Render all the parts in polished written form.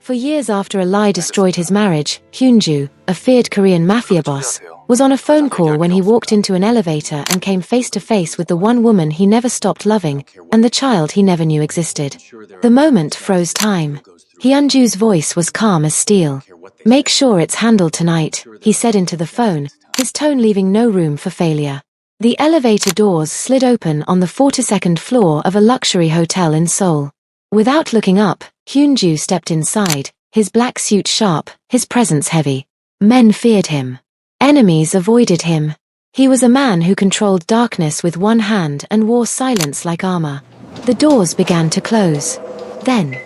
For years after a lie destroyed his marriage, Hyunju, a feared Korean mafia boss, was on a phone call when he walked into an elevator and came face to face with the one woman he never stopped loving, and the child he never knew existed. The moment froze time. Hyunju's voice was calm as steel. "Make sure it's handled tonight," he said into the phone, his tone leaving no room for failure. The elevator doors slid open on the 42nd floor of a luxury hotel in Seoul. Without looking up, Hyunju stepped inside, his black suit sharp, his presence heavy. Men feared him. Enemies avoided him. He was a man who controlled darkness with one hand and wore silence like armor. The doors began to close. Then,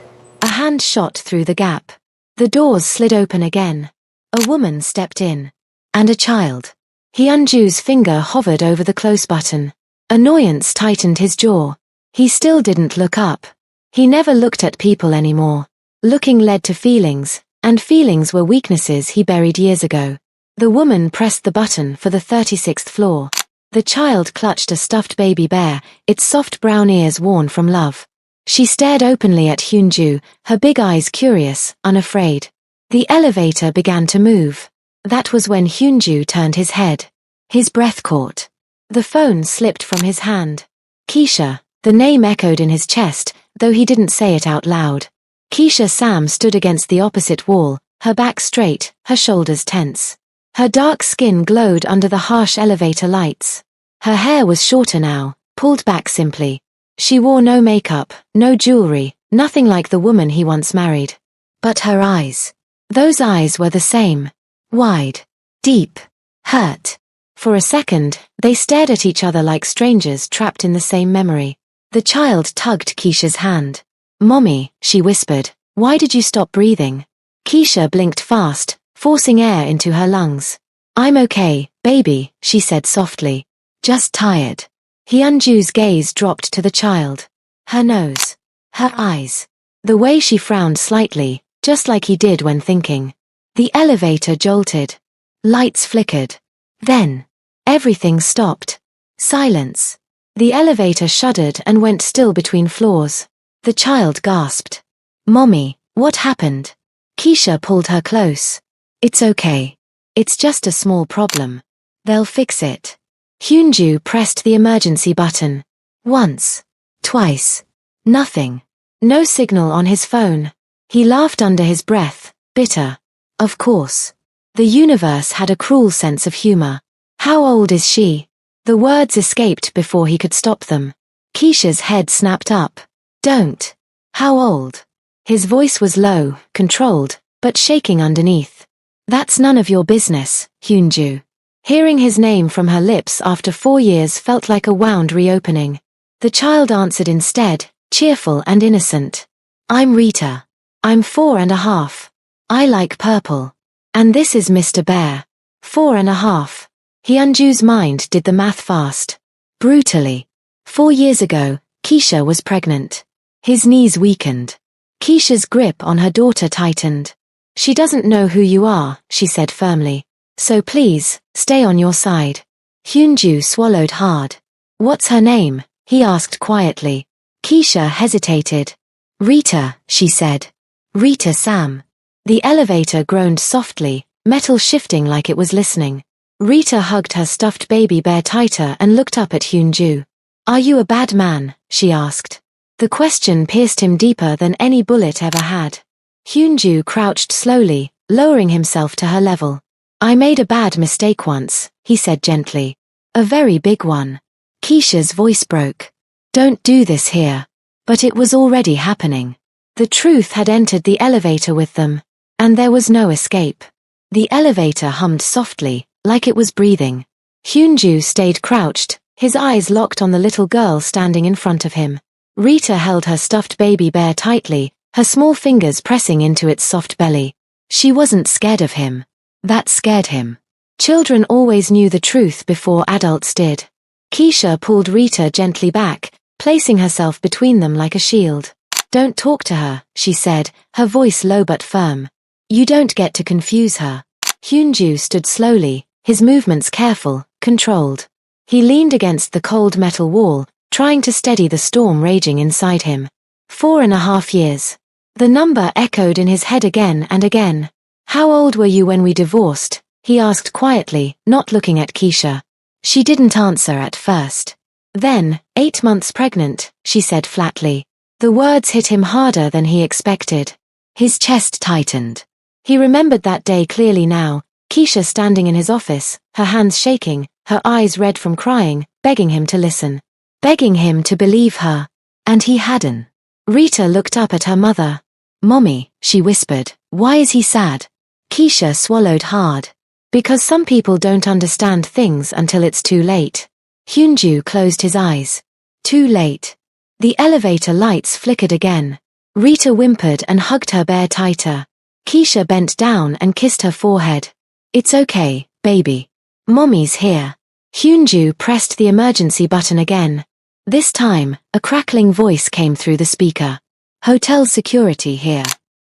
a hand shot through the gap. The doors slid open again. A woman stepped in. And a child. Hyunju's finger hovered over the close button. Annoyance tightened his jaw. He still didn't look up. He never looked at people anymore. Looking led to feelings, and feelings were weaknesses he buried years ago. The woman pressed the button for the 36th floor. The child clutched a stuffed baby bear, its soft brown ears worn from love. She stared openly at Hyunju, her big eyes curious, unafraid. The elevator began to move. That was when Hyunju turned his head. His breath caught. The phone slipped from his hand. Keisha, the name echoed in his chest, though he didn't say it out loud. Keisha Sam stood against the opposite wall, her back straight, her shoulders tense. Her dark skin glowed under the harsh elevator lights. Her hair was shorter now, pulled back simply. She wore no makeup, no jewelry, nothing like the woman he once married. But her eyes. Those eyes were the same. Wide. Deep. Hurt. For a second, they stared at each other like strangers trapped in the same memory. The child tugged Keisha's hand. "Mommy," she whispered, "why did you stop breathing?" Keisha blinked fast, forcing air into her lungs. "I'm okay, baby," she said softly. "Just tired." Hyunju's gaze dropped to the child. Her nose. Her eyes. The way she frowned slightly, just like he did when thinking. The elevator jolted. Lights flickered. Then, everything stopped. Silence. The elevator shuddered and went still between floors. The child gasped. "Mommy, what happened?" Keisha pulled her close. "It's okay. It's just a small problem. They'll fix it." Hyunju pressed the emergency button. Once. Twice. Nothing. No signal on his phone. He laughed under his breath, bitter. Of course. The universe had a cruel sense of humor. "How old is she?" The words escaped before he could stop them. Keisha's head snapped up. "Don't." "How old?" His voice was low, controlled, but shaking underneath. "That's none of your business, Hyunju." Hearing his name from her lips after 4 years felt like a wound reopening. The child answered instead, cheerful and innocent. "I'm Rita. I'm 4.5. I like purple. And this is Mr. Bear. 4.5. Hyunju's mind did the math fast. Brutally. 4 years ago, Keisha was pregnant. His knees weakened. Keisha's grip on her daughter tightened. "She doesn't know who you are," she said firmly. "So please, stay on your side." Hyunju swallowed hard. "What's her name?" he asked quietly. Keisha hesitated. "Rita," she said. "Rita Sam." The elevator groaned softly, metal shifting like it was listening. Rita hugged her stuffed baby bear tighter and looked up at Hyunju. "Are you a bad man?" she asked. The question pierced him deeper than any bullet ever had. Hyunju crouched slowly, lowering himself to her level. "I made a bad mistake once," he said gently. "A very big one." Keisha's voice broke. "Don't do this here." But it was already happening. The truth had entered the elevator with them. And there was no escape. The elevator hummed softly, like it was breathing. Hyunju stayed crouched, his eyes locked on the little girl standing in front of him. Rita held her stuffed baby bear tightly, her small fingers pressing into its soft belly. She wasn't scared of him. That scared him. Children always knew the truth before adults did. Keisha pulled Rita gently back, placing herself between them like a shield. "Don't talk to her," she said, her voice low but firm. "You don't get to confuse her." Hyunju stood slowly, his movements careful, controlled. He leaned against the cold metal wall, trying to steady the storm raging inside him. 4.5 years. The number echoed in his head again and again. How old were you when we divorced? He asked quietly, not looking at Keisha. She didn't answer at first. Then, 8 months pregnant, she said flatly. The words hit him harder than he expected. His chest tightened. He remembered that day clearly now, Keisha standing in his office, her hands shaking, her eyes red from crying, begging him to listen. Begging him to believe her. And he hadn't. Rita looked up at her mother. Mommy, she whispered, why is he sad? Keisha swallowed hard. Because some people don't understand things until it's too late. Hyunju closed his eyes. Too late. The elevator lights flickered again. Rita whimpered and hugged her bear tighter. Keisha bent down and kissed her forehead. It's okay, baby. Mommy's here. Hyunju pressed the emergency button again. This time, a crackling voice came through the speaker. Hotel security here.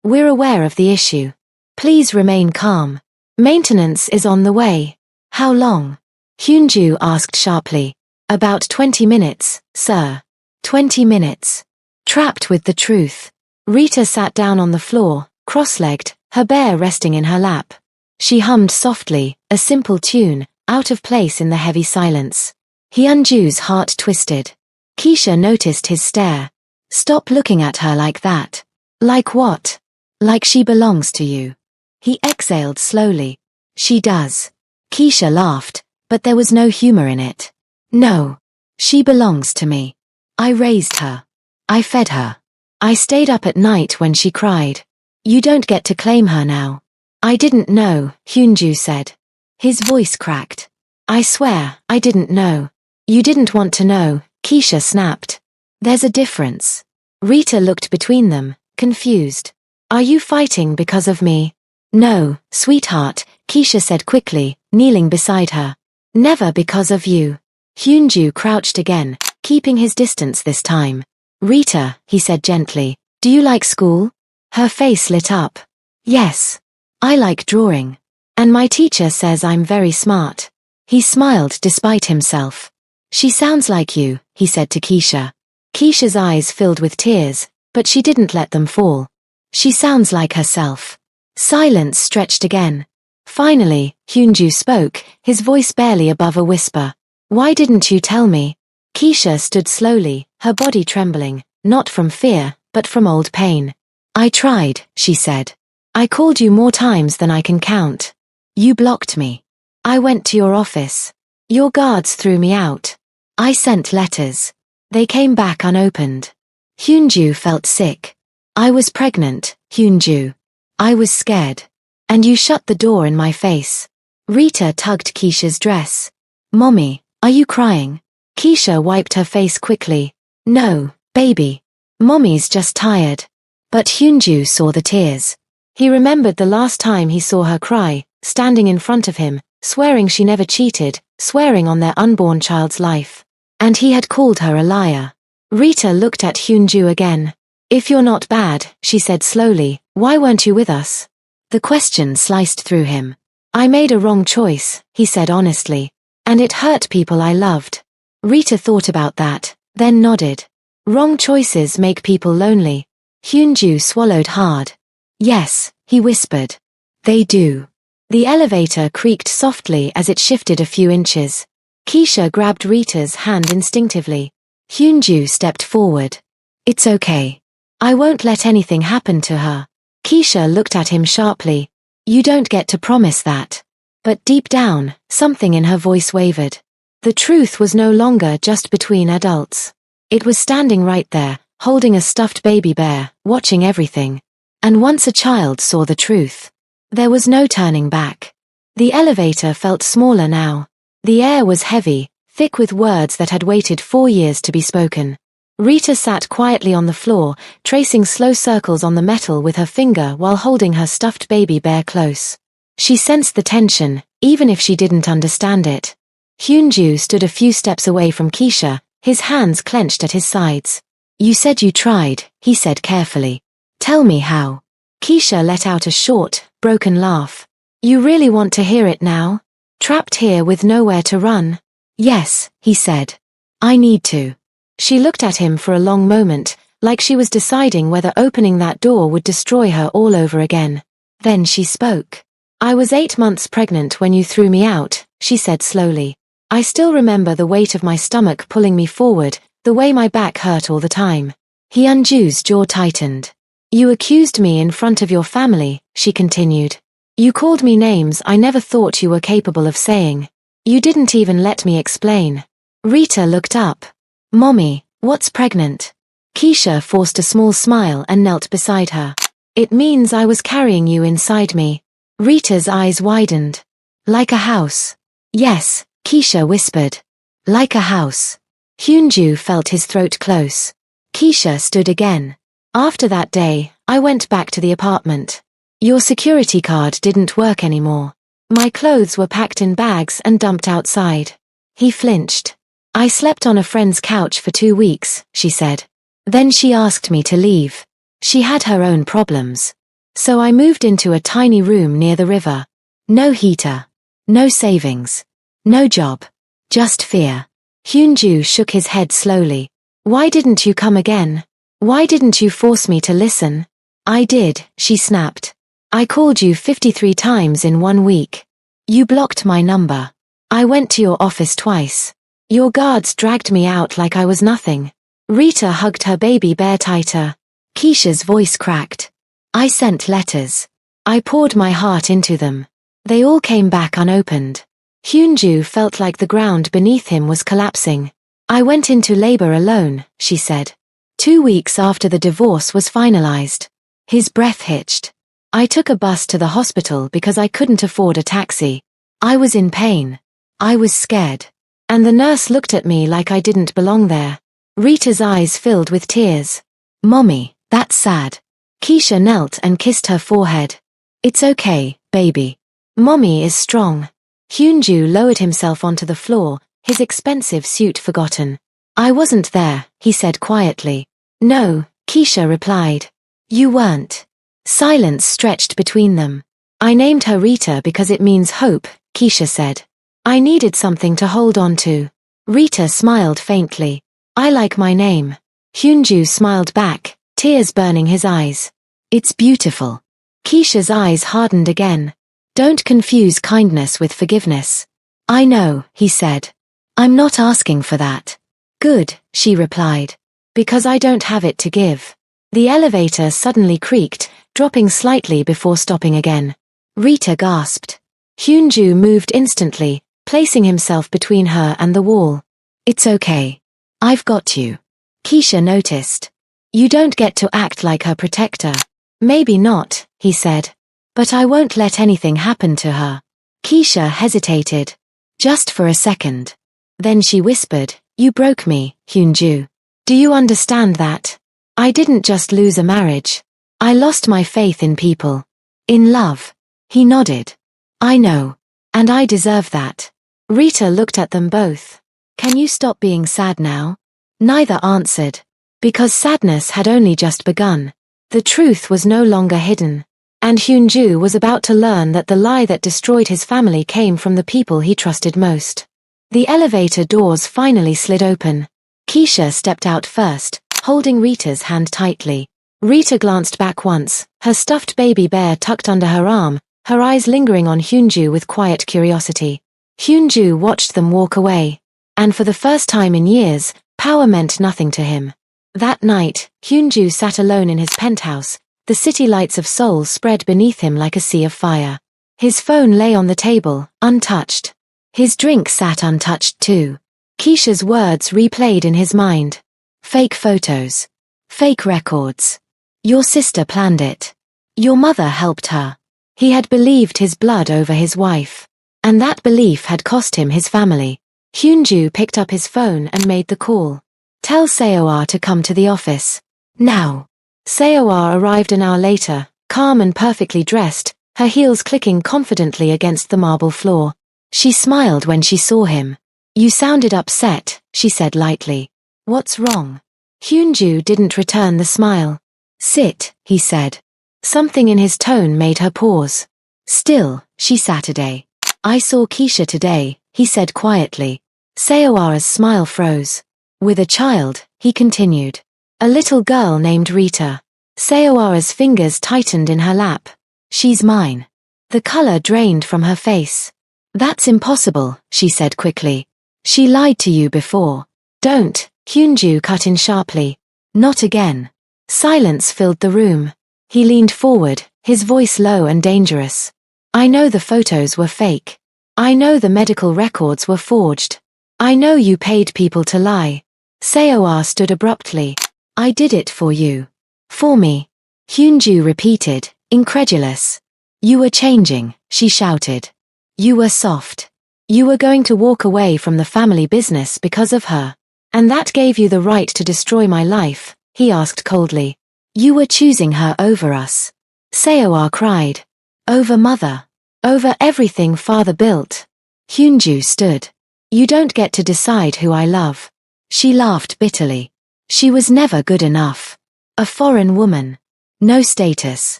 We're aware of the issue. Please remain calm. Maintenance is on the way. How long? Hyunju asked sharply. About 20 minutes, sir. 20 minutes. Trapped with the truth. Rita sat down on the floor, cross-legged, her bear resting in her lap. She hummed softly, a simple tune, out of place in the heavy silence. Hyunju's heart twisted. Keisha noticed his stare. Stop looking at her like that. Like what? Like she belongs to you. He exhaled slowly. She does. Keisha laughed, but there was no humor in it. No. She belongs to me. I raised her. I fed her. I stayed up at night when she cried. You don't get to claim her now. I didn't know, Hyunju said. His voice cracked. I swear, I didn't know. You didn't want to know, Keisha snapped. There's a difference. Rita looked between them, confused. Are you fighting because of me? No, sweetheart, Keisha said quickly, kneeling beside her. Never because of you. Hyunju crouched again, keeping his distance this time. Rita, he said gently, do you like school? Her face lit up. Yes. I like drawing. And my teacher says I'm very smart. He smiled despite himself. She sounds like you, he said to Keisha. Keisha's eyes filled with tears, but she didn't let them fall. She sounds like herself. Silence stretched again. Finally, Hyunju spoke, his voice barely above a whisper. Why didn't you tell me? Keisha stood slowly, her body trembling, not from fear, but from old pain. I tried, she said. I called you more times than I can count. You blocked me. I went to your office. Your guards threw me out. I sent letters. They came back unopened. Hyunju felt sick. I was pregnant, Hyunju. I was scared. And you shut the door in my face. Rita tugged Keisha's dress. Mommy, are you crying? Keisha wiped her face quickly. No, baby. Mommy's just tired. But Hyunju saw the tears. He remembered the last time he saw her cry, standing in front of him, swearing she never cheated, swearing on their unborn child's life. And he had called her a liar. Rita looked at Hyunju again. If you're not bad, she said slowly, why weren't you with us? The question sliced through him. I made a wrong choice, he said honestly. And it hurt people I loved. Rita thought about that, then nodded. Wrong choices make people lonely. Hyunju swallowed hard. Yes, he whispered. They do. The elevator creaked softly as it shifted a few inches. Keisha grabbed Rita's hand instinctively. Hyunju stepped forward. It's okay. I won't let anything happen to her. Keisha looked at him sharply. You don't get to promise that. But deep down, something in her voice wavered. The truth was no longer just between adults. It was standing right there, holding a stuffed baby bear, watching everything. And once a child saw the truth, there was no turning back. The elevator felt smaller now. The air was heavy, thick with words that had waited 4 years to be spoken. Rita sat quietly on the floor, tracing slow circles on the metal with her finger while holding her stuffed baby bear close. She sensed the tension, even if she didn't understand it. Hyunju stood a few steps away from Keisha, his hands clenched at his sides. You said you tried, he said carefully. Tell me how. Keisha let out a short, broken laugh. You really want to hear it now? Trapped here with nowhere to run? Yes, he said. I need to. She looked at him for a long moment, like she was deciding whether opening that door would destroy her all over again. Then she spoke. "I was 8 months pregnant when you threw me out," she said slowly. "I still remember the weight of my stomach pulling me forward, the way my back hurt all the time." Hyunju's jaw tightened. "You accused me in front of your family," she continued. "You called me names I never thought you were capable of saying. You didn't even let me explain." Rita looked up. "Mommy, what's pregnant?" Keisha forced a small smile and knelt beside her. "It means I was carrying you inside me." Rita's eyes widened. "Like a house." "Yes," Keisha whispered. "Like a house." Hyunju felt his throat close. Keisha stood again. "After that day, I went back to the apartment. Your security card didn't work anymore. My clothes were packed in bags and dumped outside." He flinched. "I slept on a friend's couch for 2 weeks," she said. "Then she asked me to leave. She had her own problems. So I moved into a tiny room near the river. No heater. No savings. No job. Just fear." Hyunju shook his head slowly. "Why didn't you come again? Why didn't you force me to listen?" "I did," she snapped. "I called you 53 times in 1 week. You blocked my number. I went to your office twice. Your guards dragged me out like I was nothing." Rita hugged her baby bear tighter. Keisha's voice cracked. "I sent letters. I poured my heart into them. They all came back unopened." Hyunju felt like the ground beneath him was collapsing. "I went into labor alone," she said. 2 weeks after the divorce was finalized. His breath hitched. "I took a bus to the hospital because I couldn't afford a taxi. I was in pain. I was scared. And the nurse looked at me like I didn't belong there." Rita's eyes filled with tears. "Mommy, that's sad." Keisha knelt and kissed her forehead. "It's okay, baby. Mommy is strong." Hyunju lowered himself onto the floor, his expensive suit forgotten. "I wasn't there," he said quietly. "No," Keisha replied. "You weren't." Silence stretched between them. "I named her Rita because it means hope," Keisha said. "I needed something to hold on to." Rita smiled faintly. "I like my name." Hyunju smiled back, tears burning his eyes. "It's beautiful." Keisha's eyes hardened again. "Don't confuse kindness with forgiveness." "I know," he said. "I'm not asking for that." "Good," she replied. "Because I don't have it to give." The elevator suddenly creaked, dropping slightly before stopping again. Rita gasped. Hyunju moved instantly, placing himself between her and the wall. "It's okay. I've got you." Keisha noticed. "You don't get to act like her protector." "Maybe not," he said. "But I won't let anything happen to her." Keisha hesitated. Just for a second. Then she whispered, "You broke me, Hyunju. Do you understand that? I didn't just lose a marriage. I lost my faith in people. In love." He nodded. "I know. And I deserve that." Rita looked at them both. "Can you stop being sad now?" Neither answered. Because sadness had only just begun. The truth was no longer hidden. And Hyunju was about to learn that the lie that destroyed his family came from the people he trusted most. The elevator doors finally slid open. Keisha stepped out first, holding Rita's hand tightly. Rita glanced back once, her stuffed baby bear tucked under her arm, her eyes lingering on Hyunju with quiet curiosity. Hyunju watched them walk away. And for the first time in years, power meant nothing to him. That night, Hyunju sat alone in his penthouse, the city lights of Seoul spread beneath him like a sea of fire. His phone lay on the table, untouched. His drink sat untouched too. Keisha's words replayed in his mind. Fake photos. Fake records. Your sister planned it. Your mother helped her. He had believed his blood over his wife. And that belief had cost him his family. Hyunju picked up his phone and made the call. "Tell Seoa to come to the office. Now." Seoa arrived an hour later, calm and perfectly dressed, her heels clicking confidently against the marble floor. She smiled when she saw him. "You sounded upset," she said lightly. "What's wrong?" Hyunju didn't return the smile. "Sit," he said. Something in his tone made her pause. "Still," she Saturday. "I saw Keisha today," he said quietly. Seoa's smile froze. "With a child," he continued. A little girl named Rita. Sayowara's fingers tightened in her lap. She's mine. The color drained from her face. That's impossible, she said quickly. She lied to you before. Don't, Hyunju cut in sharply. Not again. Silence filled the room. He leaned forward, his voice low and dangerous. I know the photos were fake. I know the medical records were forged. I know you paid people to lie. Sayowara stood abruptly. I did it for you. For me. Hyunju repeated, incredulous. You were changing, she shouted. You were soft. You were going to walk away from the family business because of her. And that gave you the right to destroy my life, he asked coldly. You were choosing her over us. Sayowara cried. Over mother. Over everything father built. Hyunju stood. You don't get to decide who I love. She laughed bitterly. She was never good enough. A foreign woman. No status.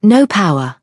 No power.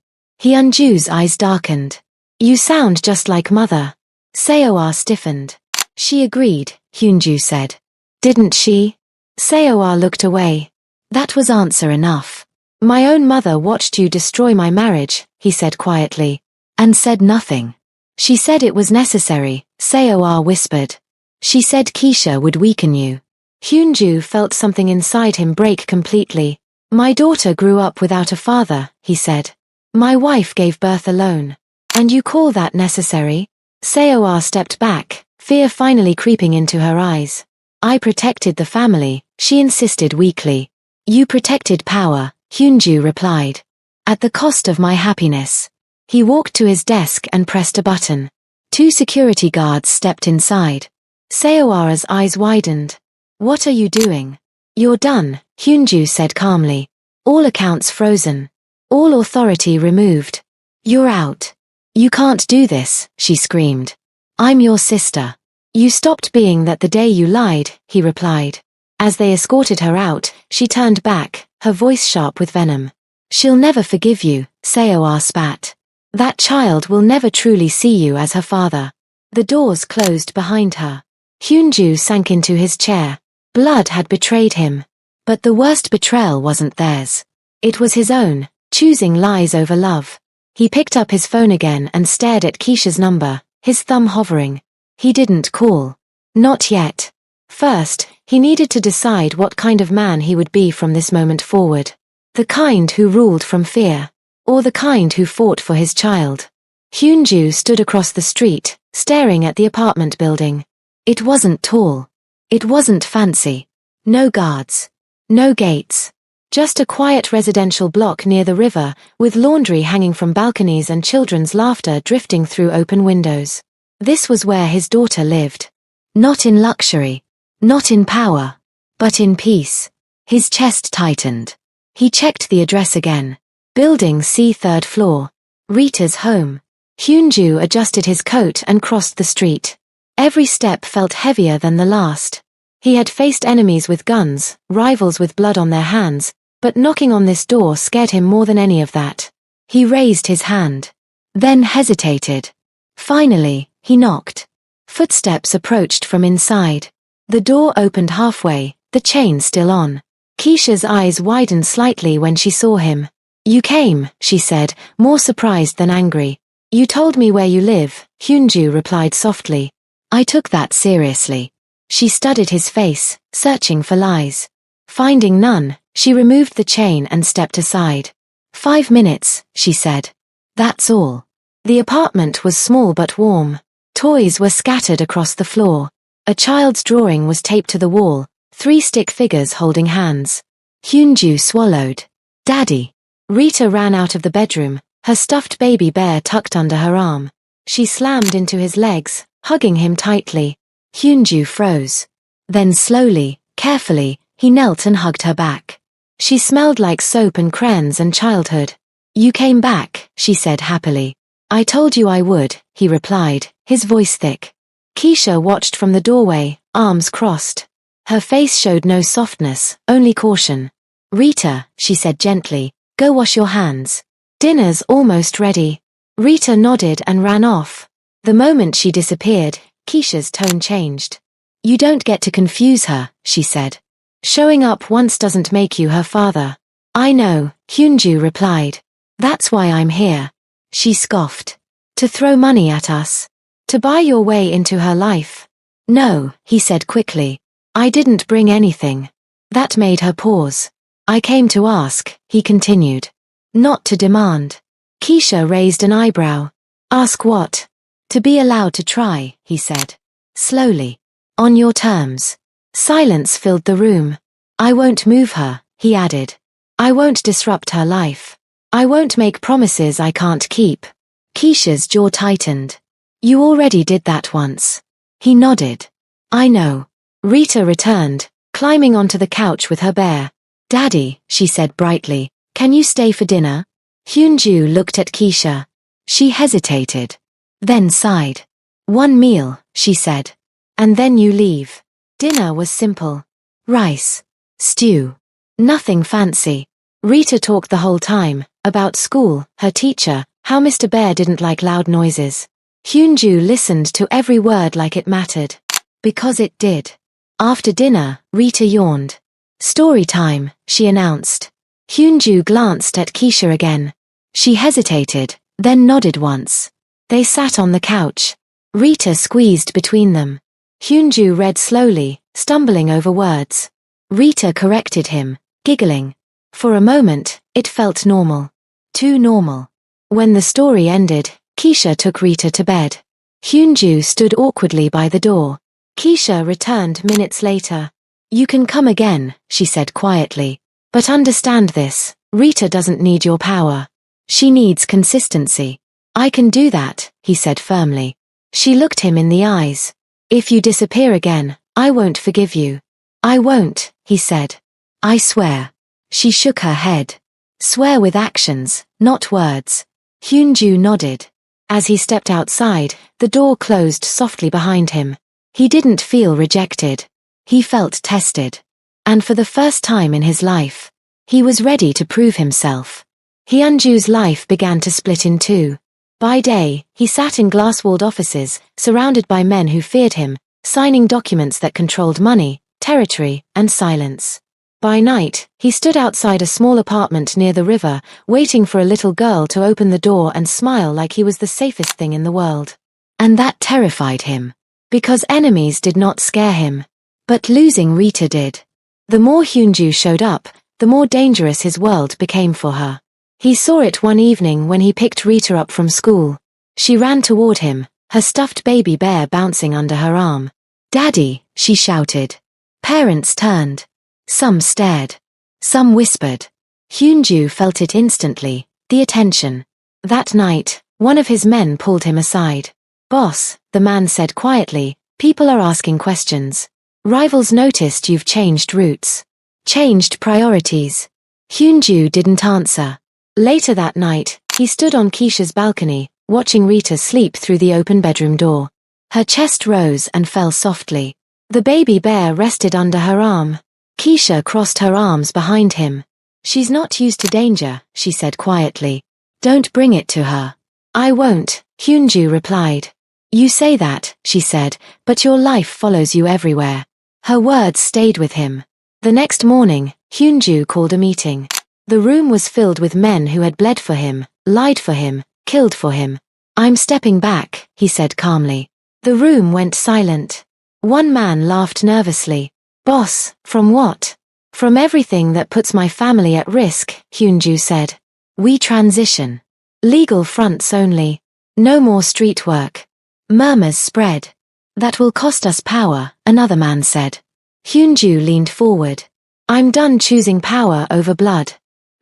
Hyunju's eyes darkened. You sound just like mother. Sayowara stiffened. She agreed, Hyunju said. Didn't she? Sayowara looked away. That was answer enough. My own mother watched you destroy my marriage, he said quietly. And said nothing. She said it was necessary, Sayowara whispered. She said Keisha would weaken you. Hyunju felt something inside him break completely. My daughter grew up without a father, he said. My wife gave birth alone. And you call that necessary? Sayowara stepped back, fear finally creeping into her eyes. I protected the family, she insisted weakly. You protected power, Hyunju replied. At the cost of my happiness. He walked to his desk and pressed a button. 2 security guards stepped inside. Sayowara's eyes widened. What are you doing? You're done, Hyunju said calmly. All accounts frozen. All authority removed. You're out. You can't do this, she screamed. I'm your sister. You stopped being that the day you lied, he replied. As they escorted her out, she turned back, her voice sharp with venom. She'll never forgive you, Sayowara spat. That child will never truly see you as her father. The doors closed behind her. Hyunju sank into his chair. Blood had betrayed him. But the worst betrayal wasn't theirs. It was his own, choosing lies over love. He picked up his phone again and stared at Keisha's number, his thumb hovering. He didn't call. Not yet. First, he needed to decide what kind of man he would be from this moment forward. The kind who ruled from fear. Or the kind who fought for his child. Hyunju stood across the street, staring at the apartment building. It wasn't tall. It wasn't fancy. No guards. No gates. Just a quiet residential block near the river, with laundry hanging from balconies and children's laughter drifting through open windows. This was where his daughter lived. Not in luxury. Not in power. But in peace. His chest tightened. He checked the address again. Building C, 3rd floor. Rita's home. Hyunju adjusted his coat and crossed the street. Every step felt heavier than the last. He had faced enemies with guns, rivals with blood on their hands, but knocking on this door scared him more than any of that. He raised his hand. Then hesitated. Finally, he knocked. Footsteps approached from inside. The door opened halfway, the chain still on. Keisha's eyes widened slightly when she saw him. You came, she said, more surprised than angry. You told me where you live, Hyunju replied softly. I took that seriously. She studied his face, searching for lies. Finding none, she removed the chain and stepped aside. 5 minutes, she said. That's all. The apartment was small but warm. Toys were scattered across the floor. A child's drawing was taped to the wall, 3 stick figures holding hands. Hyunju swallowed. Daddy. Rita ran out of the bedroom, her stuffed baby bear tucked under her arm. She slammed into his legs, hugging him tightly. Hyunju froze. Then slowly, carefully, he knelt and hugged her back. She smelled like soap and crayons and childhood. You came back, she said happily. I told you I would, he replied, his voice thick. Keisha watched from the doorway, arms crossed. Her face showed no softness, only caution. Rita, she said gently, go wash your hands. Dinner's almost ready. Rita nodded and ran off. The moment she disappeared, Keisha's tone changed. You don't get to confuse her, she said. Showing up once doesn't make you her father. I know, Hyunju replied. That's why I'm here. She scoffed. To throw money at us. To buy your way into her life. No, he said quickly. I didn't bring anything. That made her pause. I came to ask, he continued. Not to demand. Keisha raised an eyebrow. Ask what? To be allowed to try, he said. Slowly. On your terms. Silence filled the room. I won't move her, he added. I won't disrupt her life. I won't make promises I can't keep. Keisha's jaw tightened. You already did that once. He nodded. I know. Rita returned, climbing onto the couch with her bear. Daddy, she said brightly, can you stay for dinner? Hyunju looked at Keisha. She hesitated. Then sighed. One meal, she said. And then you leave. Dinner was simple. Rice. Stew. Nothing fancy. Rita talked the whole time, about school, her teacher, how Mr. Bear didn't like loud noises. Hyunju listened to every word like it mattered. Because it did. After dinner, Rita yawned. Story time, she announced. Hyunju glanced at Keisha again. She hesitated, then nodded once. They sat on the couch. Rita squeezed between them. Hyunju read slowly, stumbling over words. Rita corrected him, giggling. For a moment, it felt normal. Too normal. When the story ended, Keisha took Rita to bed. Hyunju stood awkwardly by the door. Keisha returned minutes later. You can come again, she said quietly. But understand this, Rita doesn't need your power. She needs consistency. I can do that, he said firmly. She looked him in the eyes. If you disappear again, I won't forgive you. I won't, he said. I swear. She shook her head. Swear with actions, not words. Hyunju nodded. As he stepped outside, the door closed softly behind him. He didn't feel rejected. He felt tested. And for the first time in his life, he was ready to prove himself. Hyunju's life began to split in two. By day, he sat in glass-walled offices, surrounded by men who feared him, signing documents that controlled money, territory, and silence. By night, he stood outside a small apartment near the river, waiting for a little girl to open the door and smile like he was the safest thing in the world. And that terrified him. Because enemies did not scare him. But losing Rita did. The more Hyunju showed up, the more dangerous his world became for her. He saw it one evening when he picked Rita up from school. She ran toward him, her stuffed baby bear bouncing under her arm. Daddy, she shouted. Parents turned. Some stared. Some whispered. Hyunju felt it instantly, the attention. That night, one of his men pulled him aside. Boss, the man said quietly, people are asking questions. Rivals noticed you've changed routes. Changed priorities. Hyunju didn't answer. Later that night, he stood on Keisha's balcony, watching Rita sleep through the open bedroom door. Her chest rose and fell softly. The baby bear rested under her arm. Keisha crossed her arms behind him. She's not used to danger, she said quietly. Don't bring it to her. I won't, Hyunju replied. You say that, she said, but your life follows you everywhere. Her words stayed with him. The next morning, Hyunju called a meeting. The room was filled with men who had bled for him, lied for him, killed for him. I'm stepping back, he said calmly. The room went silent. One man laughed nervously. Boss, from what? From everything that puts my family at risk, Hyunju said. We transition. Legal fronts only. No more street work. Murmurs spread. That will cost us power, another man said. Hyunju leaned forward. I'm done choosing power over blood.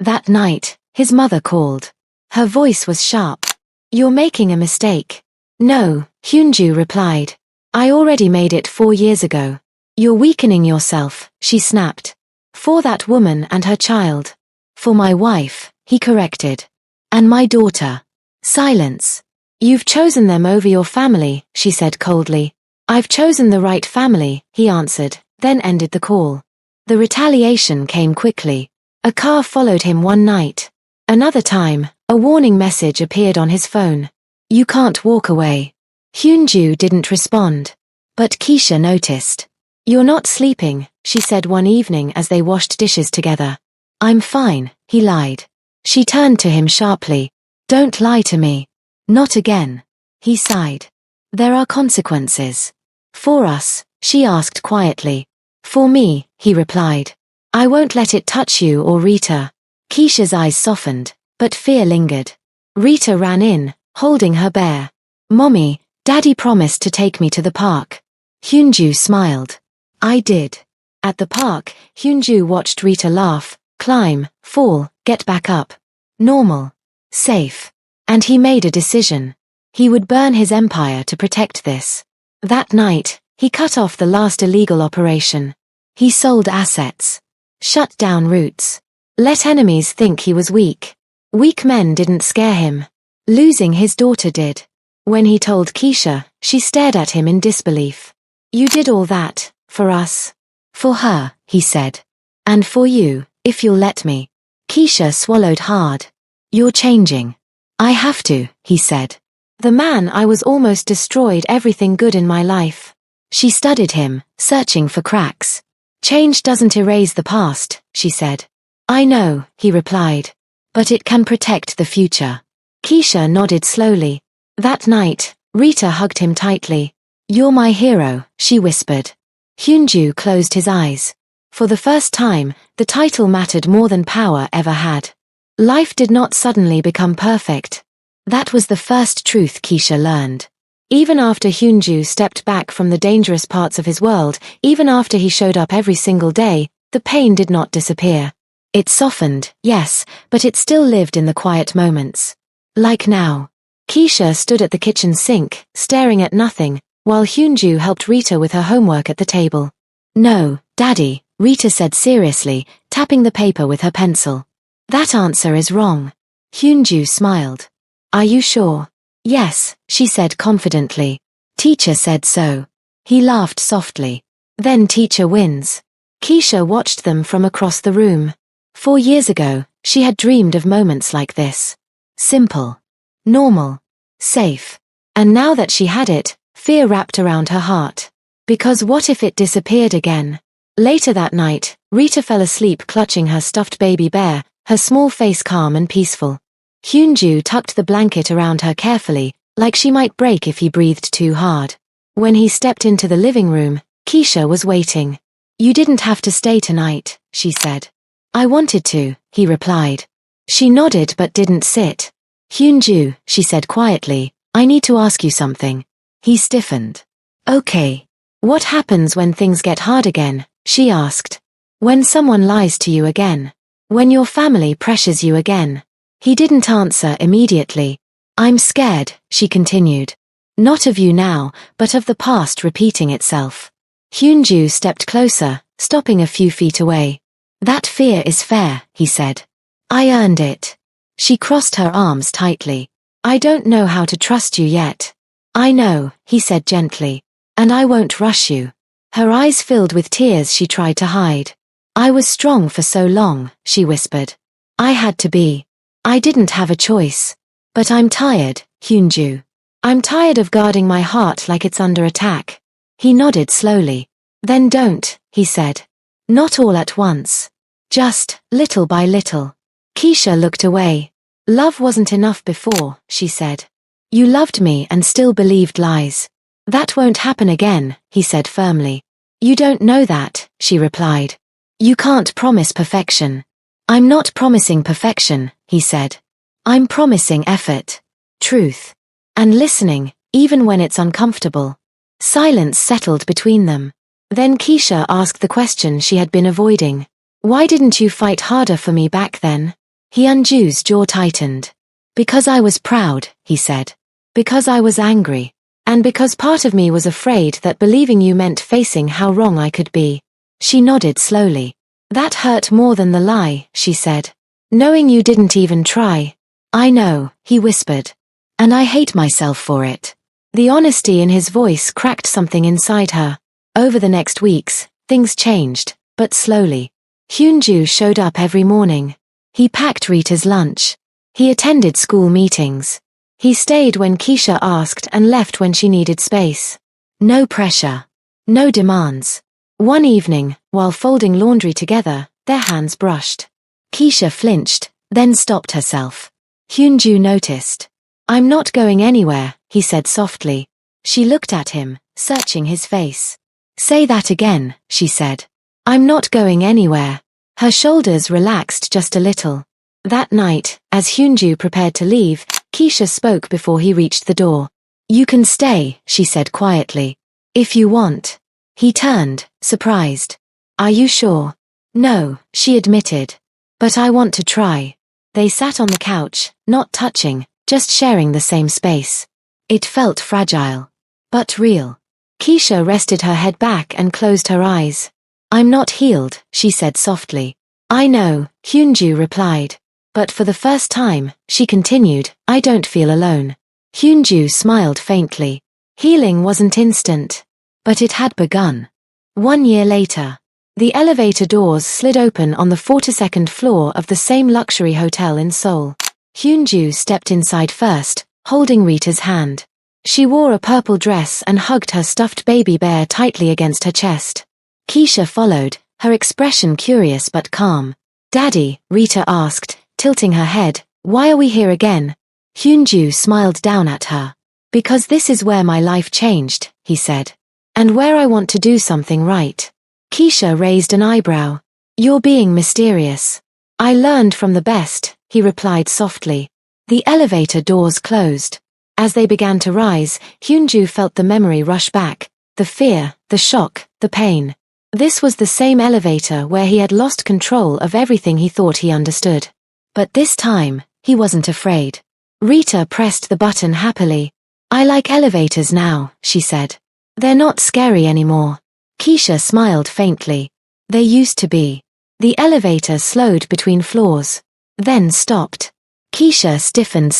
That night, his mother called. Her voice was sharp. You're making a mistake. No, Hyunju replied. I already made it 4 years ago. You're weakening yourself, she snapped. For that woman and her child. For my wife, he corrected. And my daughter. Silence. You've chosen them over your family, she said coldly. I've chosen the right family, he answered, then ended the call. The retaliation came quickly. A car followed him one night. Another time, a warning message appeared on his phone. You can't walk away. Hyunju didn't respond. But Keisha noticed. You're not sleeping, she said one evening as they washed dishes together. I'm fine, he lied. She turned to him sharply. Don't lie to me. Not again. He sighed. There are consequences. For us, she asked quietly. For me, he replied. I won't let it touch you or Rita. Keisha's eyes softened, but fear lingered. Rita ran in, holding her bear. Mommy, Daddy promised to take me to the park. Hyunju smiled. I did. At the park, Hyunju watched Rita laugh, climb, fall, get back up. Normal. Safe. And he made a decision. He would burn his empire to protect this. That night, he cut off the last illegal operation. He sold assets. Shut down routes. Let enemies think he was weak. Weak men didn't scare him. Losing his daughter did. When he told Keisha, she stared at him in disbelief. You did all that, for us. For her, he said. And for you, if you'll let me. Keisha swallowed hard. You're changing. I have to, he said. The man I was almost destroyed everything good in my life. She studied him, searching for cracks. Change doesn't erase the past, she said. I know, he replied. But it can protect the future. Keisha nodded slowly. That night, Rita hugged him tightly. You're my hero, she whispered. Hyunju closed his eyes. For the first time, the title mattered more than power ever had. Life did not suddenly become perfect. That was the first truth Keisha learned. Even after Hyunju stepped back from the dangerous parts of his world, even after he showed up every single day, the pain did not disappear. It softened, yes, but it still lived in the quiet moments. Like now. Keisha stood at the kitchen sink, staring at nothing, while Hyunju helped Rita with her homework at the table. No, Daddy, Rita said seriously, tapping the paper with her pencil. That answer is wrong. Hyunju smiled. Are you sure? Yes, she said confidently. Teacher said so. He laughed softly. Then teacher wins. Keisha watched them from across the room. 4 years ago, she had dreamed of moments like this. Simple. Normal. Safe. And now that she had it, fear wrapped around her heart. Because what if it disappeared again? Later that night, Rita fell asleep clutching her stuffed baby bear, her small face calm and peaceful. Hyunju tucked the blanket around her carefully, like she might break if he breathed too hard. When he stepped into the living room, Keisha was waiting. You didn't have to stay tonight, she said. I wanted to, he replied. She nodded but didn't sit. Hyunju, she said quietly, I need to ask you something. He stiffened. Okay. What happens when things get hard again? She asked. When someone lies to you again. When your family pressures you again. He didn't answer immediately. I'm scared, she continued. Not of you now, but of the past repeating itself. Hyunju stepped closer, stopping a few feet away. That fear is fair, he said. I earned it. She crossed her arms tightly. I don't know how to trust you yet. I know, he said gently. And I won't rush you. Her eyes filled with tears she tried to hide. I was strong for so long, she whispered. I had to be. I didn't have a choice. But I'm tired, Hyunju. I'm tired of guarding my heart like it's under attack. He nodded slowly. Then don't, he said. Not all at once. Just, little by little. Keisha looked away. Love wasn't enough before, she said. You loved me and still believed lies. That won't happen again, he said firmly. You don't know that, she replied. You can't promise perfection. I'm not promising perfection, he said. I'm promising effort, truth, and listening, even when it's uncomfortable. Silence settled between them. Then Keisha asked the question she had been avoiding. Why didn't you fight harder for me back then? Hyunju's jaw tightened. Because I was proud, he said. Because I was angry. And because part of me was afraid that believing you meant facing how wrong I could be. She nodded slowly. That hurt more than the lie, she said. Knowing you didn't even try. I know, he whispered. And I hate myself for it. The honesty in his voice cracked something inside her. Over the next weeks, things changed, but slowly. Hyunju showed up every morning. He packed Rita's lunch. He attended school meetings. He stayed when Keisha asked and left when she needed space. No pressure. No demands. One evening, while folding laundry together, their hands brushed. Keisha flinched, then stopped herself. Hyunju noticed. "I'm not going anywhere," he said softly. She looked at him, searching his face. "Say that again," she said. "I'm not going anywhere." Her shoulders relaxed just a little. That night, as Hyunju prepared to leave, Keisha spoke before he reached the door. "You can stay," she said quietly. "If you want." He turned, surprised. "Are you sure?" "No," she admitted. "But I want to try." They sat on the couch, not touching, just sharing the same space. It felt fragile, but real. Keisha rested her head back and closed her eyes. "I'm not healed," she said softly. "I know," Hyunju replied. But for the first time, she continued, "I don't feel alone." Hyunju smiled faintly. Healing wasn't instant, but it had begun. 1 year later, the elevator doors slid open on the 42nd floor of the same luxury hotel in Seoul. Hyunju stepped inside first, holding Rita's hand. She wore a purple dress and hugged her stuffed baby bear tightly against her chest. Keisha followed, her expression curious but calm. "Daddy," Rita asked, tilting her head, "why are we here again?" Hyunju smiled down at her. "Because this is where my life changed," he said. "And where I want to do something right." Keisha raised an eyebrow. "You're being mysterious." "I learned from the best," he replied softly. The elevator doors closed. As they began to rise, Hyunju felt the memory rush back, the fear, the shock, the pain. This was the same elevator where he had lost control of everything he thought he understood. But this time, he wasn't afraid. Rita pressed the button happily. "I like elevators now," she said. "They're not scary anymore." Keisha smiled faintly. "They used to be." The elevator slowed between floors, then stopped. Keisha stiffened